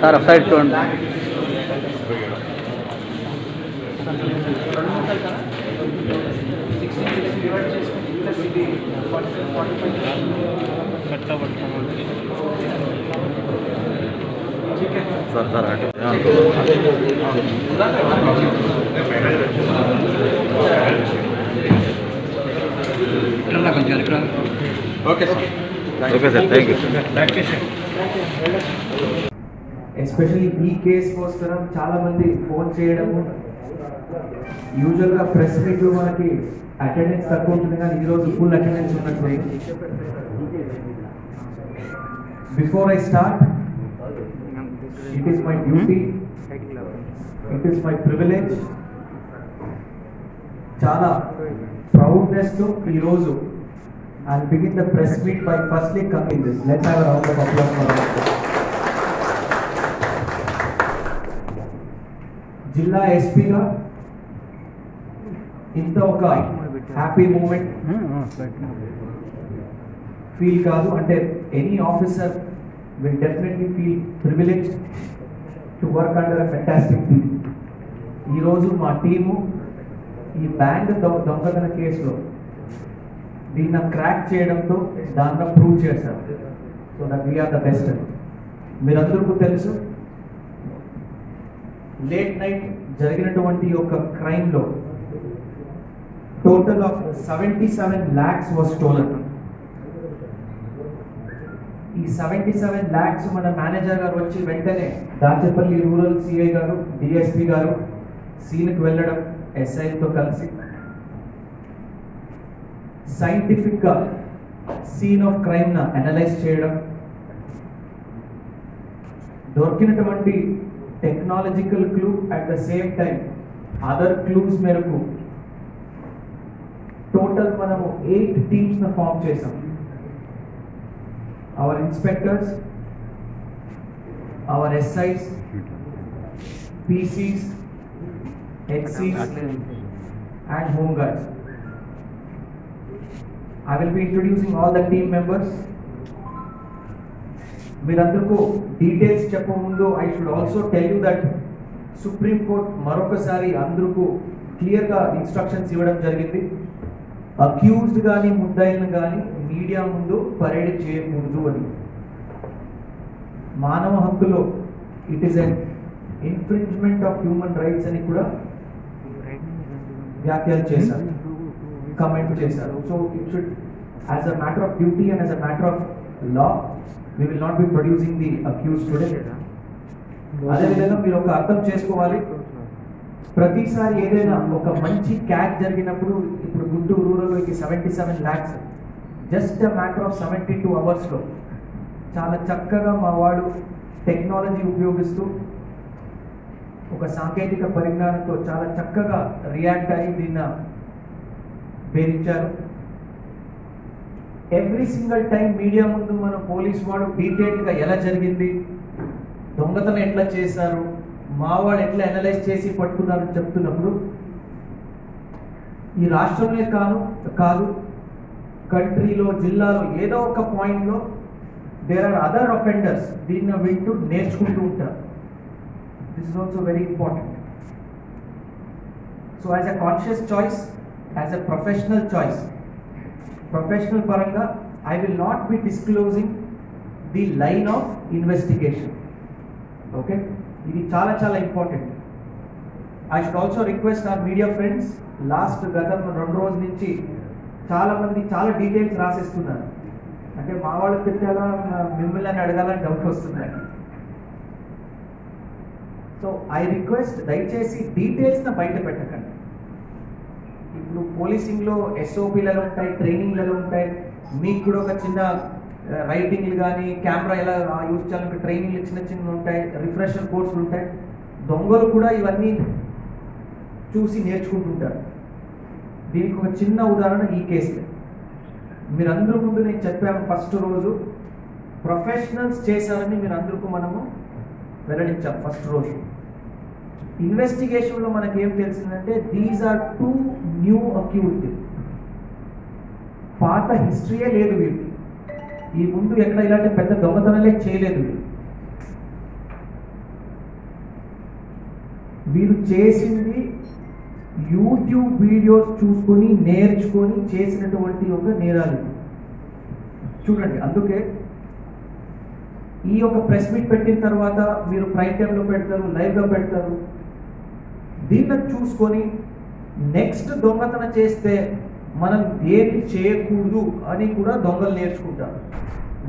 Sir ఒక side చూడండి. Sir sir okay sir, okay sir, thank you. Especially ఈ case కోసం చాలా మంది ఫోన్ చేయడము, యూజువల్గా ప్రెస్ మీట్లో మనకి అటెండెన్స్ తక్కువ ఉంటుంది కానీ ఈరోజు ఫుల్ అటెండెన్స్ ఉన్నట్టు. Before I start, it is my duty, it is my privilege, చాలా ప్రౌడ్నెస్తో ఈరోజు I'll begin the press meet by firstly coming this. Let's have a round of applause for that. జిల్లా ఎస్పీగా ఇంత ఒక హ్యాపీ మూమెంట్ ఫీల్ కాదు. అంటే any officer will definitely feel privileged to work under a fantastic team. ఈరోజు మా team ఈ bank దొంగతన కేసులో దీన్ని క్రాక్ చేయడంతో దాంట్లో ప్రూవ్ చేశారు. So that we are the best. మీరందరికీ తెలుసు, లేట్ నైట్ జరిగినటువంటి ఒక క్రైమ్లో total of 77 lakhs was stolen. ఈ 77 lakhs మన మేనేజర్ గారు వచ్చి వెంటనే దాచేపల్లి రూరల్ సిఐ గారు, డిఎస్పీ గారు సీన్కి వెళ్ళడం, ఎస్ఐతో కలిసి సైంటిఫిక్ గా సీన్ ఆఫ్ క్రైమ్ ను అనలైజ్ చేయడం, దొరికినటువంటి technological clue at the same time other clues మేరకు టోటల్ మనము 8 టీమ్స్ ను ఫామ్ చేసాం. Our inspectors, our SIs, Pisces, excess and home guards. I will be introducing all the team members. మీరందరికీ details చెప్పే ముందు I should also tell you that supreme court మరొకసారి అందరికీ క్లియర్గా ఇన్స్ట్రక్షన్స్ ఇవ్వడం జరిగింది. అక్యూజ్డ్ కానీ ముద్దాయిలను కానీ మీడియా ముందు పరేడ్ చేయకూడదు అని. మానవ హక్కులో it is an infringement of human rights అని కూడా వ్యాఖ్యలు చేశారు, కమెంట్ చేశారు. So it should, as a matter of duty and as a matter of law, we will not be producing the accused today. అదేవిధంగా మీరు ఒక అర్థం చేసుకోవాలి, ప్రతిసారి ఏదైనా ఒక మంచి క్యాచ్ జరిగినప్పుడు, ఇప్పుడు గుంటూరు రూరల్లోకి 77 lakhs just a matter of 72 hours చాలా చక్కగా మా వాడు టెక్నాలజీ ఉపయోగిస్తూ ఒక సాంకేతిక పరిజ్ఞానంతో చాలా చక్కగా రియాక్ట్ అయ్యి దీన్ని భేదించారు. ఎవ్రీ సింగిల్ టైం మీడియా ముందు మన పోలీస్ వాడు డీటెయిల్గా ఎలా జరిగింది, దొంగతనం ఎట్లా చేశారు, మా వాడు ఎట్లా అనలైజ్ చేసి పట్టుకున్నారని చెప్తున్నప్పుడు ఈ రాష్ట్రంలో కాదు కంట్రీలో, జిల్లాలో ఏదో ఒక పాయింట్లో దేర్ ఆర్ అదర్ అఫెండర్స్ దీన్ని వింటూ నేర్చుకుంటూ ఉంటారు. This is also very important. So as a conscious choice, as a professional choice, professional పరంగా I will not be disclosing the line of investigation. Okay, ఇది చాలా చాలా important. I should also request our media friends, last గత 2 రోజుల నుంచి చాలా మంది చాలా డీటెయిల్స్ రాసేస్తున్నారు. అంటే మా వాళ్ళకి పెట్టాలా మిమ్మల్ని అడగాలని డౌట్ వస్తున్నాయి. సో ఐ రిక్వెస్ట్, దయచేసి డీటెయిల్స్ని బయట పెట్టకండి. ఇప్పుడు పోలీసింగ్లో ఎస్ఓపీలలో ఉంటాయి, ట్రైనింగ్లలో ఉంటాయి, మీకు కూడా ఒక చిన్న రైటింగ్లు కానీ కెమెరా ఎలా యూజ్ చేయాలంటే ట్రైనింగ్లు చిన్న చిన్న ఉంటాయి, రిఫ్రెషర్ కోర్సులు ఉంటాయి. దొంగలు కూడా ఇవన్నీ చూసి నేర్చుకుంటుంటారు. దీనికి ఒక చిన్న ఉదాహరణ ఈ కేసులో మీరందరూ ముందు నేను చెప్పాను ఫస్ట్ రోజు ప్రొఫెషనల్స్ చేశారని మీరందరికీ మనము వెల్లడించాం ఫస్ట్ రోజు. ఇన్వెస్టిగేషన్లో మనకి ఏం తెలిసిందంటే దీస్ ఆర్ 2 న్యూ అక్యూజ్డ్. పాత హిస్టరీయే లేదు వీళ్ళకి, ఈ ముందు ఎక్కడ ఇలాంటి పెద్ద దొంగతనాలే చేయలేదు వీళ్ళు చేసింది యూట్యూబ్ వీడియోస్ చూసుకొని నేర్చుకొని చేసినటువంటి ఒక నేరాలు చూడండి. అందుకే ఈ యొక్క ప్రెస్ మీట్ పెట్టిన తర్వాత మీరు ప్రైమ్ టైంలో పెడతారు, లైవ్గా పెడతారు. దీన్ని చూసుకొని నెక్స్ట్ దొంగతనం చేస్తే మనం ఏమి చేయకూడదు అని కూడా దొంగలు నేర్చుకుంటారు.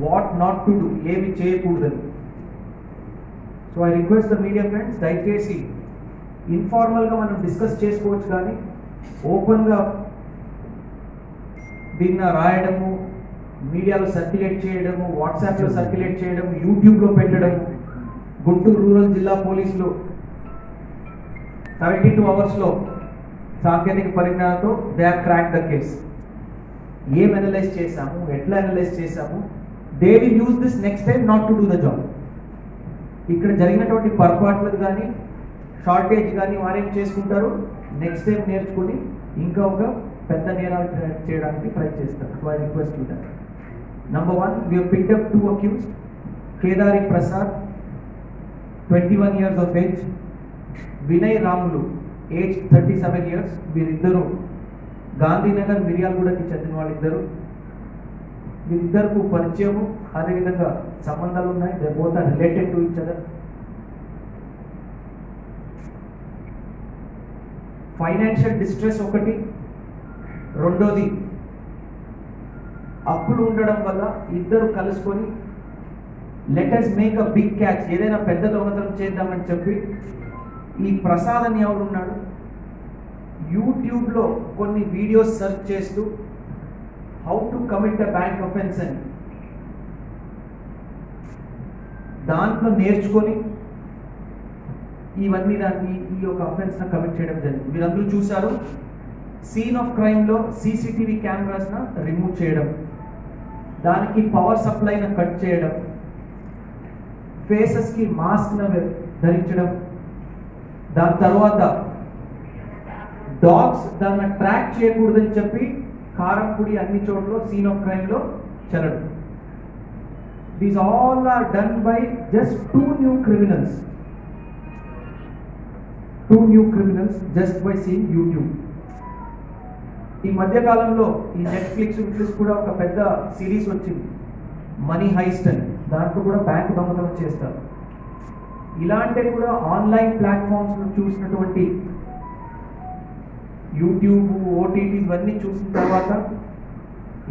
వాట్ నాట్ టు డూ, ఏమి చేయకూడదని. So I request the media friends, దయచేసి ఇన్ఫార్మల్గా మనం డిస్కస్ చేసుకోవచ్చు, కానీ ఓపెన్గా దీన్ని రాయడము, మీడియాలో సర్క్యులేట్ చేయడము, వాట్సాప్లో సర్క్యులేట్ చేయడం, యూట్యూబ్లో పెట్టడం. గుంటూరు రూరల్ జిల్లా పోలీసులు 72 అవర్స్లో సాంకేతిక పరిజ్ఞానంతో they have crack the case. ఏం అనలైజ్ చేశాము, ఎట్లా అనలైజ్ చేశాము, they will use this next time not to do the job. ఇక్కడ జరిగినటువంటి పొరపాట్లకు కానీ షార్టేజ్ కానీ వారేం చేసుకుంటారు, నెక్స్ట్ టైం నేర్చుకుని ఇంకా ఒక పెద్ద నేరాలు చేయడానికి ట్రై చేస్తారు. So I request you that. Number 1, we have picked up 2 accused. Kedari Prasad, 21 years of age. Vinay Ramulu, age 37 years. వీరిద్దరు గాంధీనగర్ మిర్యాలగూడకి చెందిన వాళ్ళిద్దరు. వీరిద్దరికి పరిచయము, అదేవిధంగా సంబంధాలు ఉన్నాయి. They both are related to each other. Financial distress ఒకటి, రెండోది అప్పులు ఉండడం వల్ల ఇద్దరు కలుసుకొని let us make a big catch, ఏదైనా పెద్ద దొంగతనం చేద్దామని చెప్పి ఈ ప్రసాద్ అని ఎవరున్నాడు యూట్యూబ్లో కొన్ని వీడియోస్ సెర్చ్ చేస్తూ how to commit a bank offence అని దాంట్లో నేర్చుకొని ఇవన్నీ దాన్ని ఈ యొక్క అఫెన్స్ను కమిట్ చేయడం జరిగింది. మీరందరూ చూశారు. సీన్ ఆఫ్ క్రైమ్లో సీసీటీవీ కెమెరాస్ను రిమూవ్ చేయడం, దానికి పవర్ సప్లైను కట్ చేయడం, ఫేసెస్కి మాస్క్ను ధరించడం, దాని తర్వాత డాగ్స్ దాన్ని ట్రాక్ చేయకూడదని చెప్పి కారంపూడి అన్ని చోట్ల సీన్ ఆఫ్ క్రైమ్లో చల్లడం. These all are done by just 2 new criminals. 2 new criminals just by seeing YouTube. ఈ మధ్యకాలంలో ఈ నెట్ఫ్లిక్స్ కూడా ఒక పెద్ద సిరీస్ వచ్చింది, మనీ హైస్ట్ అని. దాంట్లో కూడా బ్యాంక్ దొంగతనం చేస్తారు. ఇలాంటివి కూడా ఆన్లైన్ ప్లాట్ఫామ్స్లో చూసినటువంటి యూట్యూబ్, ఓటీటీ ఇవన్నీ చూసిన తర్వాత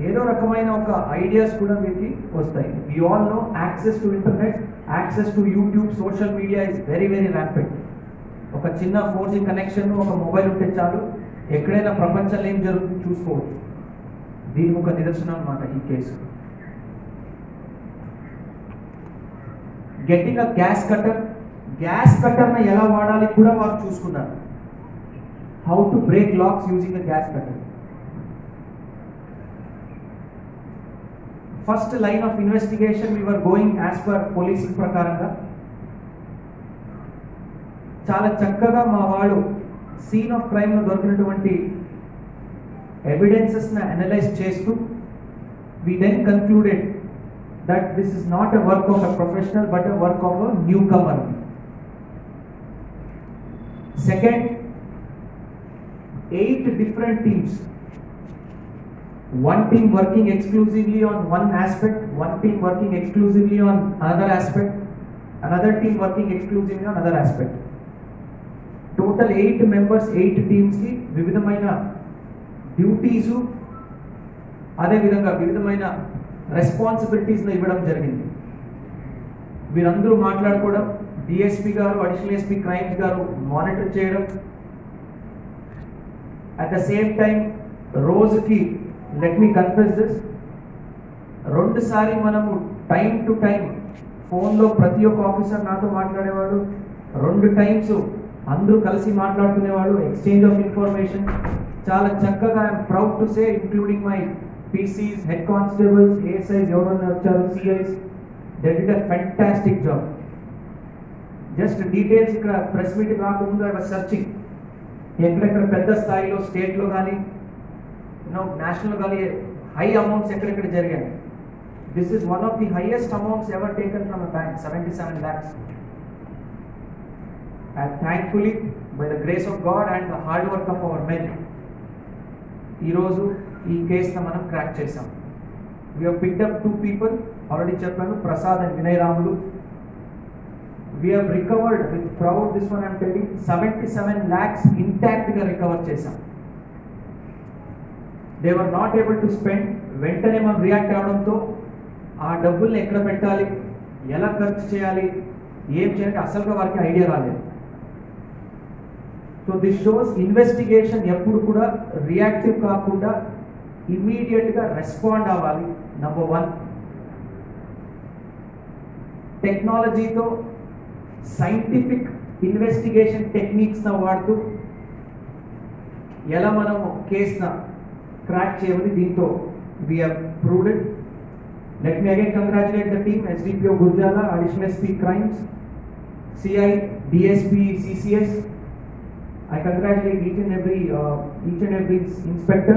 ఏదో రకమైన ఒక ఐడియాస్ కూడా మీకు వస్తాయి. We all know access to internet, access to YouTube, social media is very very rampant. ఒక చిన్న 4G కనెక్షన్, ఒక మొబైల్ ఉంటే చాలు, ఎక్కడైనా ప్రపంచంలో ఏం జరుగుతుందో చూసుకోవచ్చు. దీనికి ఒక నిదర్శనం అన్నమాట ఈ కేసు. గెట్టింగ్ అ గ్యాస్ కట్టర్ని ఎలా వాడాలి కూడా వారు చూసుకున్నారు. How to break lakhs using a gas cutter. First line of investigation we were going as per policing ప్రకారంగా. చాలా చక్కగా మా వాళ్ళు సీన్ ఆఫ్ క్రైమ్లో దొరికినటువంటి ఎవిడెన్సెస్ని అనలైజ్ చేస్తూ we then concluded that this is not a work of a professional but a work of a newcomer. Second, 8 different teams. One team working exclusively on one aspect, one team working exclusively on another aspect, another team working exclusively on another aspect. Total 8 members, 8 teams ki వివిధమైన duties, అదేవిధంగా వివిధమైన రెస్పాన్సిబిలిటీస్ను ఇవ్వడం జరిగింది. వీరందరూ మాట్లాడుకోవడం, DSP గారు, additional SP crimes గారు monitor చేయడం. At the same time రోజుకి, let me confess this, 2 సారి మనము టైం టు టైం ఫోన్లో ప్రతి ఒక్క ఆఫీసర్ నాతో మాట్లాడేవాడు. 2 టైమ్స్ అందరూ కలిసి మాట్లాడుకునేవాడు, ఎక్స్చేంజ్ ఆఫ్ ఇన్ఫర్మేషన్ చాలా చక్కగా. I'm proud to say including my Pisces, head constables, ASIs ఎవరైనా వచ్చారు, CIs, they did a fantastic job. Just details ఇక్కడ ప్రెస్ మీట్ రాకముందు ఐ వాజ్ సర్చింగ్ ఎక్కడెక్కడ పెద్ద స్థాయిలో స్టేట్లో కానీ నేషనల్ కానీ హై అమౌంట్స్ ఎక్కడెక్కడ జరిగాయి. This is one of the highest amounts ever taken from a bank, 77 lakhs. And thankfully by the grace of God and the hard work of our men ఈరోజు ఈ కేసును మనం క్రాక్ చేసాం. We have picked up 2 people, already చెప్పాను, Prasad and Vinay Ramulu. We have recovered with proud, this one I am telling, 77 lakhs intact గా recover చేసాం. They were not able to spend. వెంటనే మనం రియాక్ట్ అవడంతో ఆ డబ్బుల్ని ఎక్కడ పెట్టాలి, ఎలా ఖర్చు చేయాలి, ఏం చేయాలి అసలుగా వారికి ఐడియా రాలేదు. సో దిస్ షోస్ ఇన్వెస్టిగేషన్ ఎప్పుడు కూడా రియాక్టివ్ కాకుండా ఇమ్మీడియట్గా రెస్పాండ్ అవ్వాలి. నంబర్ 1, టెక్నాలజీతో సైంటిఫిక్ ఇన్వెస్టిగేషన్ టెక్నిక్స్ను వాడుతూ ఎలా మనము కేసును క్రాక్ చేయమని దీంతో we have proved it. Let me again congratulate the team, SDPO Gurjala, Additional SP Crimes, CI, DSP, CCS. I congratulate each and every inspector,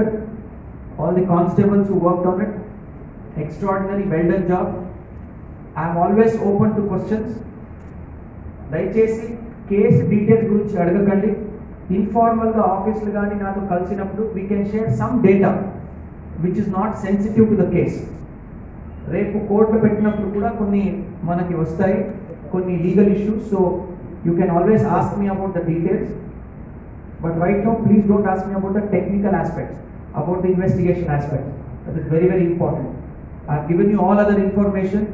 all the constables who worked on it. Extraordinary, well done job. I am always open to questions. దయచేసి case details గురించి అడగకండి. ఇన్ఫార్మల్గా ఆఫీసులు కానీ నాతో కలిసినప్పుడు we can share some data which is not sensitive to the case. రేపు కోర్టులో పెట్టినప్పుడు కూడా కొన్ని మనకి వస్తాయి, కొన్ని legal issues. So you can always ask me about the details, but right now please don't ask me about the technical aspects, about the investigation aspects. That is very very important. I have given you all other information.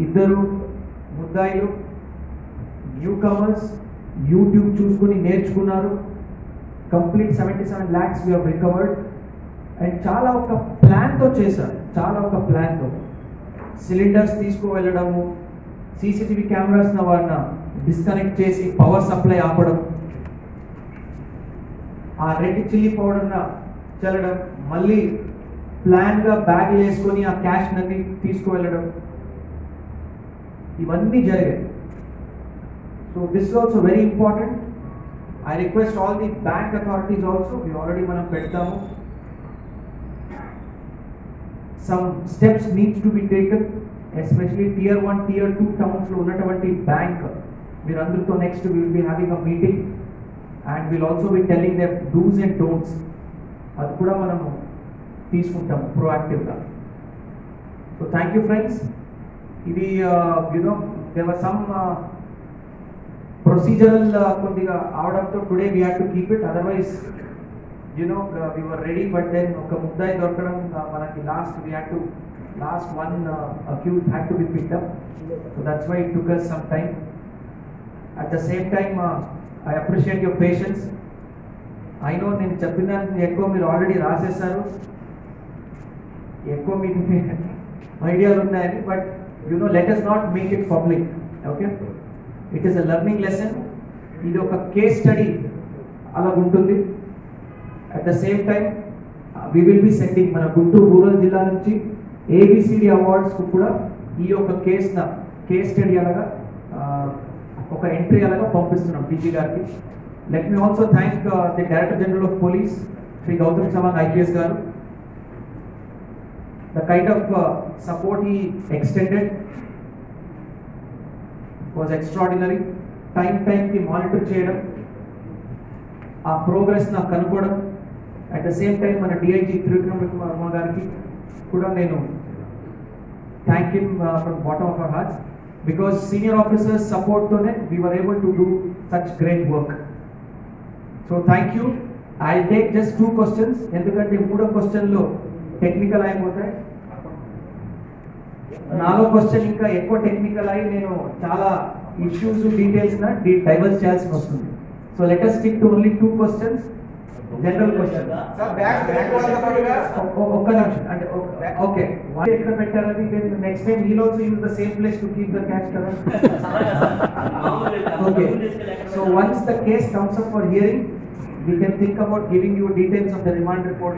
ఇద్దరు ముద్దాయిలు new comers YouTube చూసుకుని నేర్చుకున్నారు. Complete 77 lakhs we have recovered. And చాలా ఒక ప్లాన్తో చేశారు, చాలా ఒక ప్లాన్తో. సిలిండర్స్ తీసుకువెళ్ళడము, సీసీటీవీ కెమెరాస్న వారిని డిస్కనెక్ట్ చేసి పవర్ సప్లై ఆపడం, ఆ రెడ్ చిల్లీ పౌడర్న చల్లడం, మళ్ళీ ప్లాన్గా బ్యాగ్ వేసుకొని ఆ క్యాష్ నది తీసుకువెళ్ళడం, ఇవన్నీ జరిగాయి. So this is also very important. I request all the bank authorities also, we already మనం పెడతాము, some steps needs to be taken, especially tier 1, tier 2 towns లో ఉన్నటువంటి బ్యాంక్ మీరందరితో next we will be having a meeting and we'll also be telling them do's and don'ts. అది కూడా మనము తీసుకుంటాము proactively. So thank you friends. ఇది there was some procedural కొద్దిగా అవడంతో today we had to keep it, otherwise we were ready, but then ఒక ముద్దాయి దొరకడం మనకి last one accused had to be picked up, so that's why it took us some time. At the same time I appreciate your patience. I know నేను చెప్పిన దానికి ఎక్కువ మీరు already రాసేసారు, ఎక్కువ మీకు ఐడియాలు ఉన్నాయని, but let us not make it public, okay? It is a learning lesson. ఇది ఒక కేస్ స్టడీ అలా ఉంటుంది. At the same time we will be sending మన గుంటూరు రూరల్ జిల్లా నుంచి ABCD అవార్డ్స్ కూడా ఈ యొక్క కేస్ స్టడీ అలాగా ఒక ఎంట్రీ అలాగా పంపిస్తున్నాం DG గారికి. Let me also thank the director general of police Shri Gautam Sawang IPS గారు. The kind of support he extended was extraordinary. Time కి మానిటర్ చేయడం, ఆ ప్రోగ్రెస్ నాకు కనుక్కోవడం. అట్ ద సేమ్ టైం మన DIG త్రివిక్రమ్ వర్మ గారికి కూడా నేను thank him from bottom of our hearts, because senior officers సపోర్ట్తోనే we were able to do such great work. So thank you. I take just 2 questions, ఎందుకంటే 3వ క్వశ్చన్లో టెక్నికల్ అయిపోతాయి. 4వ క్వశ్చన్ ఇంకా ఎక్కువ టెక్నికల్ అయి నేను చాలా ఇష్యూస్ డీటెయిల్స్ డైవర్స్ చేయాల్సి వస్తుంది. So let us stick to only 2 questions. General question ఒక్క నిమిషం అంటే ఓకే ఎక్కడ పెట్టారని next time we'll also use the same place to keep the cash కదా okay so once the case comes up for hearing we can think about giving you details of the remand report.